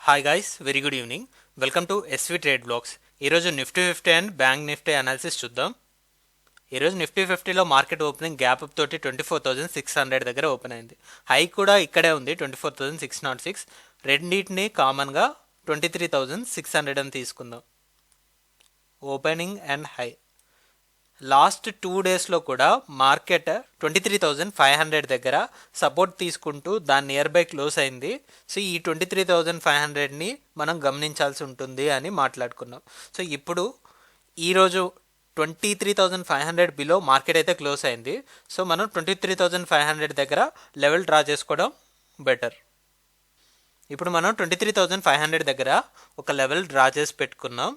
Hi guys, very good evening. Welcome to SV trade blogs. ఈరోజు Nifty 50 and bank Nifty analysis చూద్దాం. ఈరోజు నిఫ్టీ 50లో మార్కెట్ ఓపెనింగ్ గ్యాప్ అప్ తోటి 24,600 దగ్గర ఓపెన్ అయింది. హై కూడా ఇక్కడే ఉంది 24,606. రెండింటిని కామన్గా 23,600 అని తీసుకుందాం. ఓపెనింగ్ అండ్ హై లాస్ట్ 2 డేస్లో కూడా మార్కెట్ 23,500 దగ్గర సపోర్ట్ తీసుకుంటూ దాని నియర్ బై క్లోజ్ అయింది. సో ఈ 23,500ని మనం గమనించాల్సి ఉంటుంది అని మాట్లాడుకున్నాం. సో ఇప్పుడు ఈరోజు 23,500 బిలో మార్కెట్ అయితే క్లోజ్ అయింది. సో మనం 23,500 దగ్గర లెవెల్ డ్రా చేసుకోవడం బెటర్. ఇప్పుడు మనం 23,500 దగ్గర ఒక లెవెల్ డ్రా చేసి పెట్టుకున్నాం.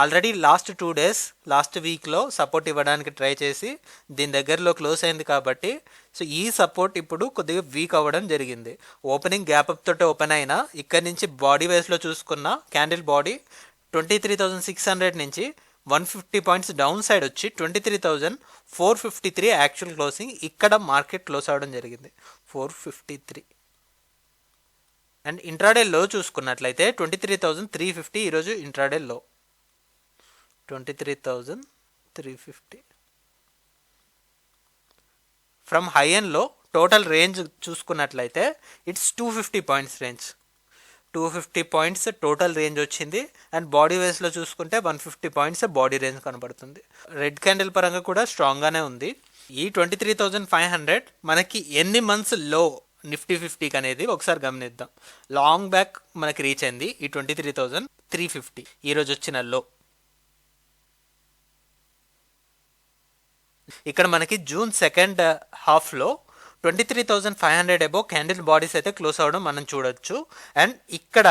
ఆల్రెడీ లాస్ట్ 2 డేస్ లాస్ట్ వీక్లో సపోర్ట్ ఇవ్వడానికి ట్రై చేసి దీని దగ్గరలో క్లోజ్ అయింది కాబట్టి సో ఈ సపోర్ట్ ఇప్పుడు కొద్దిగా వీక్ అవ్వడం జరిగింది. ఓపెనింగ్ గ్యాప్ అప్ తోటి ఓపెన్ అయినా ఇక్కడ నుంచి బాడీ వైస్లో చూసుకున్న క్యాండిల్ బాడీ 23,600 నుంచి 150 పాయింట్స్ డౌన్ సైడ్ వచ్చి 23,453 యాక్చువల్ క్లోజింగ్ ఇక్కడ మార్కెట్ క్లోజ్ అవ్వడం జరిగింది 453. అండ్ ఇంట్రాడే లో చూసుకున్నట్లయితే 23,350 ఈరోజు ఇంట్రాడే లో 23,350. ఫ్రమ్ హై అండ్ లో టోటల్ రేంజ్ చూసుకున్నట్లయితే it's 250 points range. 250 points total range వచ్చింది. అండ్ బాడీ వేస్లో చూసుకుంటే 150 పాయింట్స్ బాడీ రేంజ్ కనబడుతుంది. రెడ్ క్యాండిల్ పరంగా కూడా స్ట్రాంగ్గానే ఉంది. ఈ 23,500 మనకి ఎన్ని మంత్స్ లో నిఫ్టీ 50 అనేది ఒకసారి గమనిద్దాం. లాంగ్ బ్యాక్ మనకి రీచ్ అయింది ఈ 23,350 ఈరోజు వచ్చిన లో. ఇక్కడ మనకి జూన్ సెకండ్ హాఫ్లో 23,500 అబోవ్ క్యాండిల్ బాడీస్ అయితే క్లోజ్ అవ్వడం మనం చూడొచ్చు. అండ్ ఇక్కడ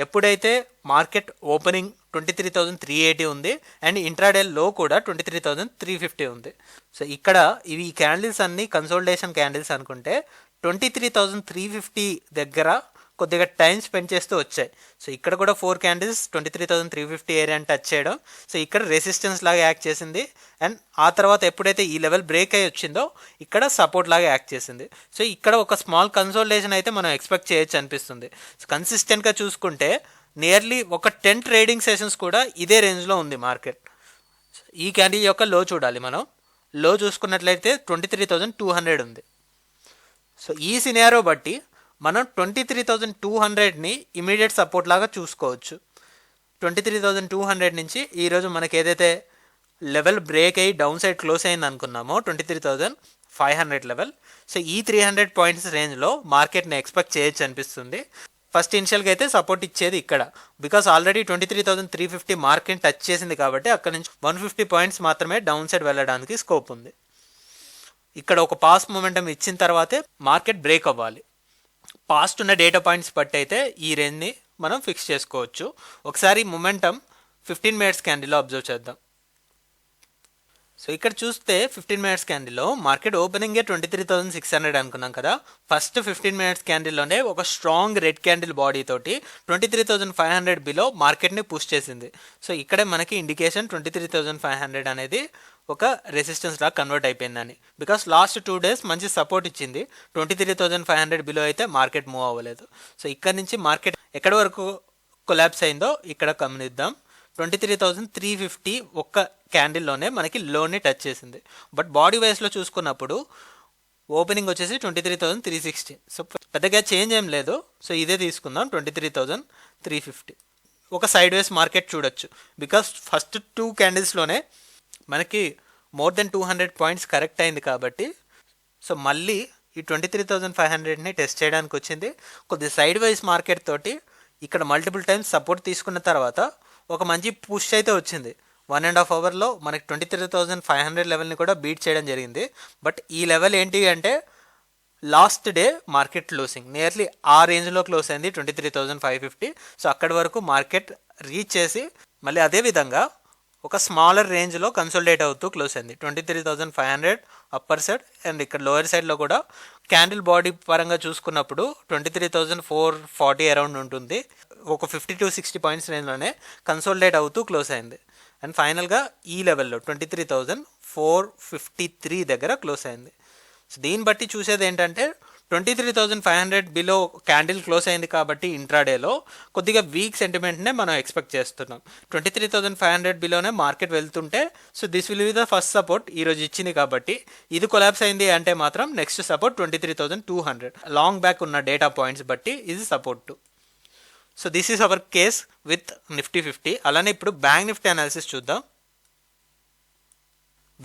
ఎప్పుడైతే మార్కెట్ ఓపెనింగ్ 23,380 ఉంది అండ్ ఇంట్రాడే లో కూడా 23,350 ఉంది. సో ఇక్కడ ఇవి క్యాండిల్స్ అన్ని కన్సోలిడేషన్ క్యాండిల్స్ అనుకుంటే 23,350 దగ్గర కొద్దిగా టైం స్పెండ్ చేస్తూ వచ్చాయి. సో ఇక్కడ కూడా 4 క్యాండిల్స్ 23,350 ఏరియాని టచ్ చేయడం, సో ఇక్కడ రెసిస్టెన్స్ లాగా యాక్ట్ చేసింది. అండ్ ఆ తర్వాత ఎప్పుడైతే ఈ లెవెల్ బ్రేక్ అయ్యి వచ్చిందో ఇక్కడ సపోర్ట్ లాగా యాక్ట్ చేసింది. సో ఇక్కడ ఒక స్మాల్ కన్సోలిడేషన్ అయితే మనం ఎక్స్పెక్ట్ చేయొచ్చు అనిపిస్తుంది. సో కన్సిస్టెంట్గా చూసుకుంటే నియర్లీ ఒక 10 ట్రేడింగ్ సెషన్స్ కూడా ఇదే రేంజ్లో ఉంది మార్కెట్. ఈ క్యాండిల్ యొక్క లో చూడాలి మనం. లో చూసుకున్నట్లయితే 23,200 ఉంది. సో ఈ సినారో బట్టి మనం 23,200ని ఇమీడియట్ సపోర్ట్ లాగా చూసుకోవచ్చు. 23,200 నుంచి ఈరోజు మనకి ఏదైతే లెవెల్ బ్రేక్ అయ్యి డౌన్ సైడ్ క్లోజ్ అయింది అనుకున్నామో 23,500 లెవెల్. సో ఈ 300 పాయింట్స్ రేంజ్లో మార్కెట్ని ఎక్స్పెక్ట్ చేయొచ్చు అనిపిస్తుంది. ఫస్ట్ ఇనిషియల్గా అయితే సపోర్ట్ ఇచ్చేది ఇక్కడ, బికాస్ ఆల్రెడీ 23,350 మార్కెట్ టచ్ చేసింది కాబట్టి అక్కడ నుంచి 150 పాయింట్స్ మాత్రమే డౌన్ సైడ్ వెళ్ళడానికి స్కోప్ ఉంది. ఇక్కడ ఒక పాస్ మొమెంటం ఇచ్చిన తర్వాతే మార్కెట్ బ్రేక్ అవ్వాలి. పాస్ట్ ఉన్న డేటా పాయింట్స్ బట్టి అయితే ఈ రేంజ్ని మనం ఫిక్స్ చేసుకోవచ్చు. ఒకసారి మొమెంటం 15 మినిట్స్ క్యాండిల్లో అబ్జర్వ్ చేద్దాం. సో ఇక్కడ చూస్తే 15 మినిట్స్ క్యాండిల్లో మార్కెట్ ఓపెనింగే 23,600 అనుకున్నాం కదా. ఫస్ట్ 15 మినిట్స్ క్యాండిల్లోనే ఒక స్ట్రాంగ్ రెడ్ క్యాండిల్ బాడీ తోటి 23,500 బిలో మార్కెట్ని పుష్ చేసింది. సో ఇక్కడే మనకి ఇండికేషన్ 23,500 అనేది ఒక రెసిస్టెన్స్ లాగా కన్వర్ట్ అయిపోయిందని. బికాస్ లాస్ట్ 2 డేస్ మంచి సపోర్ట్ ఇచ్చింది. 23,500 బిలో అయితే మార్కెట్ మూవ్ అవ్వలేదు. సో ఇక్కడ నుంచి మార్కెట్ ఎక్కడి వరకు కొలాప్స్ అయిందో ఇక్కడ గమనిద్దాం. 23,350 ఒక్క క్యాండిల్లోనే మనకి లోని టచ్ చేసింది. బట్ బాడీ వైస్లో చూసుకున్నప్పుడు ఓపెనింగ్ వచ్చేసి 23,360. సో పెద్దగా చేంజ్ ఏం లేదు. సో ఇదే తీసుకుందాం 23,350. ఒక సైడ్ వేస్ మార్కెట్ చూడొచ్చు. బికాస్ ఫస్ట్ 2 క్యాండిల్స్లోనే మనకి మోర్ దెన్ 200 పాయింట్స్ కరెక్ట్ అయింది కాబట్టి సో మళ్ళీ ఈ 23,500ని టెస్ట్ చేయడానికి వచ్చింది. కొద్ది సైడ్ వైజ్ మార్కెట్ తోటి ఇక్కడ మల్టిపుల్ టైమ్స్ సపోర్ట్ తీసుకున్న తర్వాత ఒక మంచి పుష్ అయితే వచ్చింది. 1.5 అవర్లో మనకి 23,500 లెవెల్ని కూడా బీట్ చేయడం జరిగింది. బట్ ఈ లెవెల్ ఏంటి అంటే last day market closing nearly ఆ రేంజ్లో క్లోజ్ అయింది 23,550. సో అక్కడి వరకు మార్కెట్ రీచ్ చేసి మళ్ళీ అదే విధంగా ఒక స్మాలర్ రేంజ్లో కన్సోలిడేట్ అవుతూ క్లోజ్ అయింది 23,500 అప్పర్ సైడ్. అండ్ ఇక్కడ లోయర్ సైడ్లో కూడా క్యాండిల్ బాడీ పరంగా చూసుకున్నప్పుడు 23,440 అరౌండ్ ఉంటుంది. ఒక 50 to 60 పాయింట్స్ రేంజ్లోనే కన్సోలిడేట్ అవుతూ క్లోజ్ అయింది. అండ్ ఫైనల్గా ఈ లెవెల్లో 23,453 దగ్గర క్లోజ్ అయింది. సో దీన్ని బట్టి చూసేది ఏంటంటే 23,500 బిలో క్యాండిల్ క్లోజ్ అయింది కాబట్టి ఇంట్రాడేలో కొద్దిగా వీక్ సెంటిమెంట్నే మనం ఎక్స్పెక్ట్ చేస్తున్నాం. 23,500 బిలోనే మార్కెట్ వెళ్తుంటే so this will be the first support ఈరోజు ఇచ్చింది కాబట్టి ఇది కొలాప్స్ అయింది అంటే మాత్రం నెక్స్ట్ సపోర్ట్ 23,200 లాంగ్ బ్యాక్ ఉన్న డేటా పాయింట్స్ బట్టి ఇది support. So this is our case with Nifty 50. అలానే ఇప్పుడు బ్యాంక్ నిఫ్టీ అనాలిసిస్ చూద్దాం.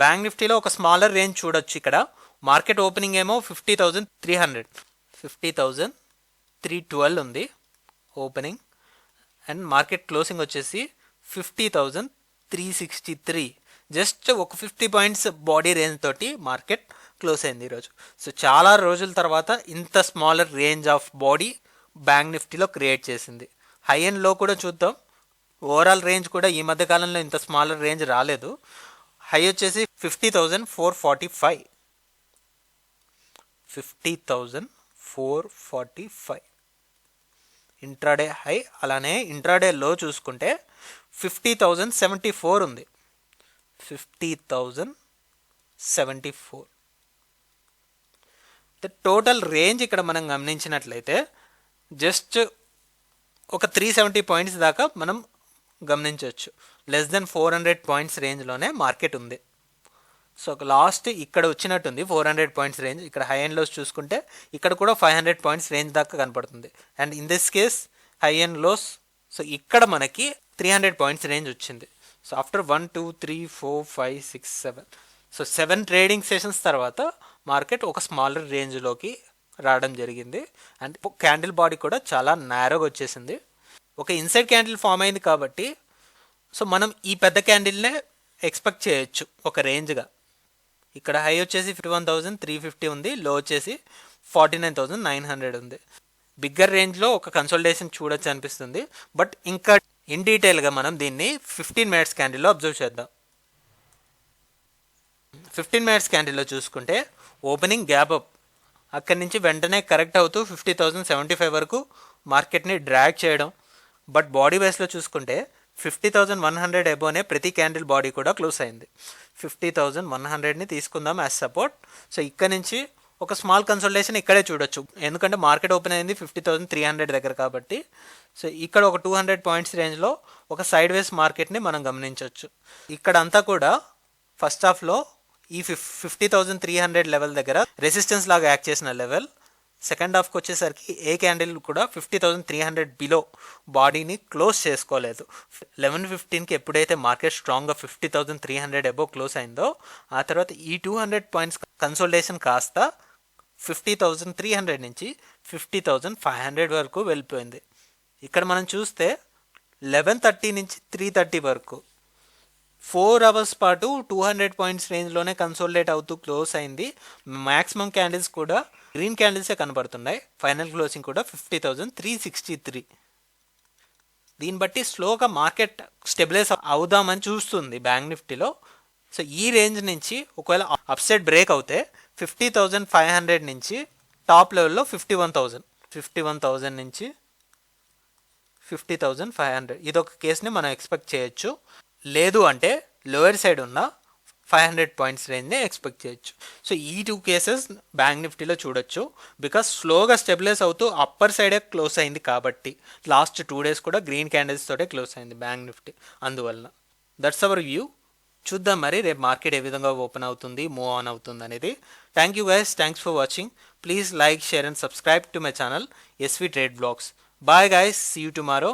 బ్యాంక్ నిఫ్టీలో ఒక స్మాలర్ రేంజ్ చూడొచ్చు. ఇక్కడ మార్కెట్ ఓపెనింగ్ ఏమో 50,300 50,312 ఉంది ఓపెనింగ్, అండ్ మార్కెట్ క్లోజింగ్ వచ్చేసి 50,363. జస్ట్ ఒక 50 పాయింట్స్ బాడీ రేంజ్ తోటి మార్కెట్ క్లోజ్ అయింది ఈరోజు. సో చాలా రోజుల తర్వాత ఇంత smaller range of body bank నిఫ్టీలో క్రియేట్ చేసింది. హై అండ్ లో కూడా చూద్దాం. ఓవరాల్ రేంజ్ కూడా ఈ మధ్య కాలంలో ఇంత స్మాలర్ రేంజ్ రాలేదు. హై వచ్చేసి 50,445 50,445 ఇంట్రాడే హై. అలానే ఇంట్రాడే లో చూసుకుంటే 50,074 ఉంది. 50,074 టోటల్ రేంజ్ ఇక్కడ మనం గమనించినట్లయితే జస్ట్ ఒక 370 పాయింట్స్ దాకా మనం గమనించవచ్చు. లెస్ దెన్ 400 పాయింట్స్ రేంజ్లోనే మార్కెట్ ఉంది. సో లాస్ట్ ఇక్కడ వచ్చినట్టుంది 400 పాయింట్స్ రేంజ్. ఇక్కడ హై అండ్ లోస్ చూసుకుంటే ఇక్కడ కూడా 500 పాయింట్స్ రేంజ్ దాకా కనపడుతుంది. And in this case high and lows so ఇక్కడ మనకి 300 పాయింట్స్ రేంజ్ వచ్చింది. So after 1 2 3 4 5 6 7 so 7 trading sessions తర్వాత మార్కెట్ ఒక స్మాలర్ రేంజ్లోకి రావడం జరిగింది. అండ్ క్యాండిల్ బాడీ కూడా చాలా నేరోగా వచ్చేసింది. ఒక ఇన్సైడ్ క్యాండిల్ ఫామ్ అయింది కాబట్టి సో మనం ఈ పెద్ద క్యాండిల్నే ఎక్స్పెక్ట్ చేయొచ్చు ఒక రేంజ్గా. ఇక్కడ హై వచ్చేసి 51,350 ఉంది, లో వచ్చేసి 49,900 ఉంది. బిగ్గర్ రేంజ్లో ఒక కన్సల్టేషన్ చూడొచ్చు అనిపిస్తుంది. బట్ ఇంకా ఇన్ డీటెయిల్గా మనం దీన్ని 15 మినిట్స్ క్యాండిల్లో అబ్జర్వ్ చేద్దాం. 15 మినిట్స్ క్యాండిల్లో చూసుకుంటే ఓపెనింగ్ గ్యాప్ అప్, అక్కడి నుంచి వెంటనే కరెక్ట్ అవుతూ 50,075 వరకు మార్కెట్ని డ్రాగ్ చేయడం. బట్ బాడీ బేస్లో చూసుకుంటే 50,100 అబోనే ప్రతి క్యాండిల్ బాడీ కూడా క్లోజ్ అయింది. 50,100ని తీసుకుందాం యాజ్ సపోర్ట్. సో ఇక్కడ నుంచి ఒక స్మాల్ కన్సల్టేషన్ ఇక్కడే చూడొచ్చు, ఎందుకంటే మార్కెట్ ఓపెన్ అయింది 50,300 దగ్గర కాబట్టి. సో ఇక్కడ ఒక 200 పాయింట్స్ రేంజ్లో ఒక సైడ్ వేస్ మార్కెట్ని మనం గమనించవచ్చు. ఇక్కడ అంతా కూడా ఫస్ట్ హాఫ్లో ఈ 50,300 లెవెల్ దగ్గర రెసిస్టెన్స్ లాగా యాక్ట్ చేసిన లెవెల్. సెకండ్ హాఫ్కి వచ్చేసరికి ఏ క్యాండిల్ కూడా 50,300 బిలో బాడీని క్లోజ్ చేసుకోలేదు. 11:15కి ఎప్పుడైతే మార్కెట్ స్ట్రాంగ్గా 50,300 అబోవ్ క్లోజ్ అయిందో ఆ తర్వాత ఈ 200 పాయింట్స్ కన్సోల్టేషన్ కాస్త 50,300 నుంచి 50,500 వరకు వెళ్ళిపోయింది. ఇక్కడ మనం చూస్తే 11:30 నుంచి 3:30 వరకు 4 అవర్స్ పాటు 200 పాయింట్స్ రేంజ్లోనే కన్సోలిడేట్ అవుతూ క్లోజ్ అయింది. మ్యాక్సిమం క్యాండిల్స్ కూడా గ్రీన్ క్యాండిల్సే కనబడుతున్నాయి. ఫైనల్ క్లోజింగ్ కూడా 50,363. దీన్ని బట్టి స్లోగా మార్కెట్ స్టెబిలైజ్ అవుదామని చూస్తుంది బ్యాంక్ నిఫ్టీలో. సో ఈ రేంజ్ నుంచి ఒకవేళ అప్సైడ్ బ్రేక్ అవుతే 50,500 నుంచి టాప్ లెవెల్లో 51,000 నుంచి 50,500 ఇదొక కేసుని మనం ఎక్స్పెక్ట్ చేయొచ్చు. లేదు అంటే లోయర్ సైడ్ ఉన్న 500 పాయింట్స్ రేంజ్ని ఎక్స్పెక్ట్ చేయొచ్చు. సో ఈ 2 కేసెస్ బ్యాంక్ నిఫ్టీలో చూడొచ్చు. బికాస్ స్లోగా స్టెబిలైజ్ అవుతూ అప్పర్ సైడే క్లోజ్ అయింది కాబట్టి లాస్ట్ 2 డేస్ కూడా గ్రీన్ క్యాండిల్స్ తోటే క్లోజ్ అయింది బ్యాంక్ నిఫ్టీ. అందువలన దట్స్ అవర్ వ్యూ. చూద్దాం మరి రేపు మార్కెట్ ఏ విధంగా ఓపెన్ అవుతుంది, మూవ్ ఆన్ అవుతుంది అనేది. Thank you guys, thanks for watching. Please like, share and subscribe to my channel SV Trade Vlogs. Bye guys, see you tomorrow.